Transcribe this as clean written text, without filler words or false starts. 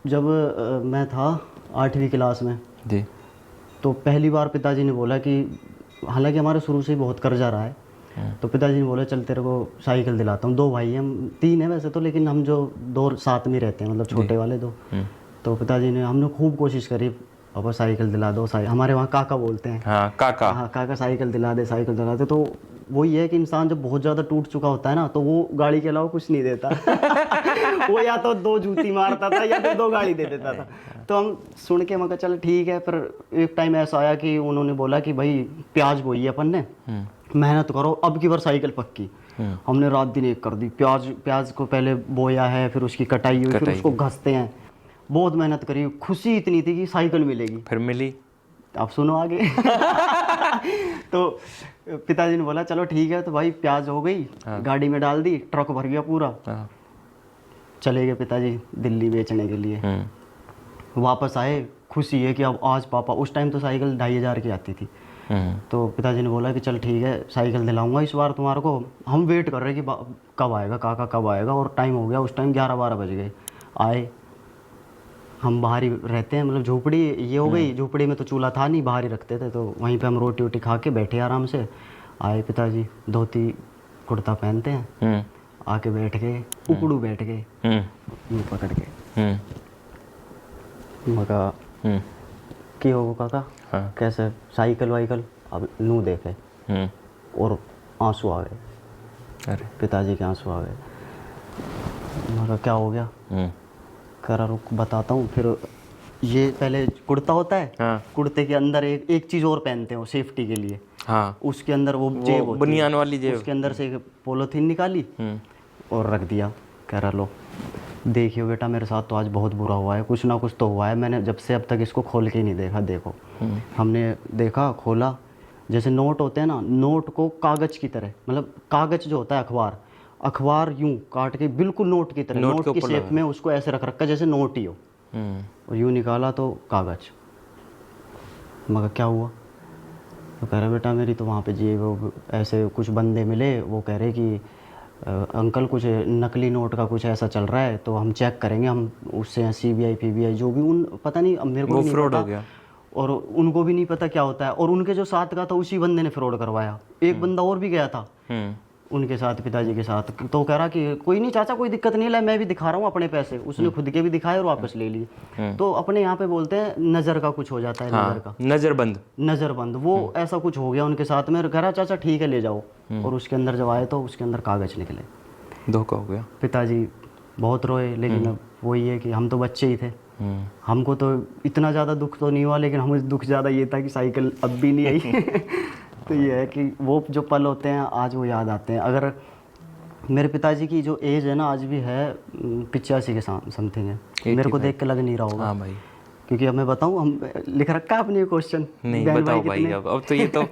जब मैं था 8वीं क्लास में जी। तो पहली बार पिताजी ने बोला कि हालांकि हमारे शुरू से ही बहुत कर्जा रहा है, तो पिताजी ने बोला चल तेरे को साइकिल दिलाता हूँ। 2 भाई हैं हम, 3 हैं वैसे तो, लेकिन हम जो 2 साथ में रहते हैं, मतलब छोटे वाले 2। तो पिताजी ने, हमने खूब कोशिश करी, पापा साइकिल दिला दो, हमारे वहाँ काका बोलते हैं। हाँ, काका। हाँ, काका साइकिल दिला दे, साइकिल दिला दे। तो वही है कि इंसान जब बहुत ज़्यादा टूट चुका होता है ना, तो वो गाड़ी के अलावा कुछ नहीं देता। वो या तो 2 जूती मारता था या फिर 2 गाड़ी दे देता था। तो हम सुन के, मैं कहा चल ठीक है। फिर एक टाइम ऐसा आया कि उन्होंने बोला कि भाई प्याज बोई है अपन ने, मेहनत करो, अब की बार साइकिल पक्की। हमने रात दिन एक कर दी। प्याज को पहले बोया है, फिर उसकी कटाई हुई, फिर उसको घसते हैं, बहुत मेहनत करी। खुशी इतनी थी कि साइकिल मिलेगी। फिर मिली? आप सुनो आगे। तो पिताजी ने बोला चलो ठीक है। तो भाई प्याज हो गई, गाड़ी में डाल दी, ट्रक भर गया पूरा। चले गए पिताजी दिल्ली बेचने के लिए। वापस आए, खुशी है कि अब आज पापा, उस टाइम तो साइकिल 2500 की आती थी। तो पिताजी ने बोला कि चल ठीक है, साइकिल दिलाऊंगा इस बार तुम्हारे को। हम वेट कर रहे कि कब आएगा काका, कब आएगा। और टाइम हो गया, उस टाइम 11-12 बज गए। आए, हम बाहर ही रहते हैं, मतलब झोपड़ी ये हो गई। झोपड़ी में तो चूल्हा था नहीं, बाहर ही रखते थे। तो वहीं पे हम रोटी वोटी खा के बैठे आराम से। आए पिताजी, धोती कुर्ता पहनते हैं, आके बैठ गए, उकड़ू बैठ गए, मुँह पकड़ के। मका की हो काका, कैसे साइकिल वाइकल? अब नू देखे और आंसू आ गए। अरे पिताजी के आंसू आ गए। मका क्या हो गया? कह रहा रुक बताता हूँ। फिर ये पहले कुर्ता होता है, कुर्ते के अंदर एक चीज़ और पहनते हो सेफ्टी के लिए। हाँ, उसके अंदर वो जेब होती है, बनियान वाली जेब। उसके अंदर से एक पॉलीथीन निकाली और रख दिया। कह रहा लो देखियो बेटा, मेरे साथ तो आज बहुत बुरा हुआ है, कुछ ना कुछ तो हुआ है, मैंने जब से अब तक इसको खोल के ही नहीं देखा। देखो हमने देखा, खोला, जैसे नोट होते हैं ना, नोट को कागज़ की तरह, मतलब कागज़ जो होता है अखबार यूं काट के बिल्कुल नोट की तरह, नोट की शेप में उसको ऐसे रख रखा जैसे नोट ही हो। और यूं निकाला तो कागज़। मगर क्या हुआ? तो कह रहा बेटा मेरी तो वहाँ पे जेब, ऐसे कुछ बंदे मिले, वो कह रहे कि अंकल कुछ नकली नोट का कुछ ऐसा चल रहा है, तो हम चेक करेंगे, हम उससे CBI PBI जो भी, उन पता नहीं, अब मेरे को भी नहीं फ्रॉड पता हो गया। और उनको भी नहीं पता क्या होता है। और उनके जो साथ का था उसी बंदे ने फ्रॉड करवाया। एक बंदा और भी गया था उनके साथ, पिताजी के साथ। तो कह रहा कि कोई नहीं चाचा, कोई दिक्कत नहीं है, मैं भी दिखा रहा हूँ अपने पैसे। उसने खुद के भी दिखाए और वापस ले लिए। तो अपने यहाँ पे बोलते हैं नज़र का कुछ हो जाता है। नज़र का नज़रबंद, वो ऐसा कुछ हो गया उनके साथ में। कह रहा चाचा ठीक है ले जाओ। और उसके अंदर जब आए तो उसके अंदर कागज़ निकले। धोखा हो गया। पिताजी बहुत रोए, लेकिन अब वही है कि हम तो बच्चे ही थे। हमको तो इतना ज़्यादा दुख तो नहीं हुआ, लेकिन हमें दुख ज़्यादा ये था कि साइकिल अब भी नहीं आई। तो ये है कि वो जो पल होते हैं आज वो याद आते हैं। अगर मेरे पिताजी की जो एज है ना आज भी है 85 के समथिंग है। मेरे को देख के लग नहीं रहा होगा। हाँ भाई, क्योंकि अब मैं बताऊँ, हम लिख रखा है अपने क्वेश्चन। नहीं बताओ भाई, अब तो ये तो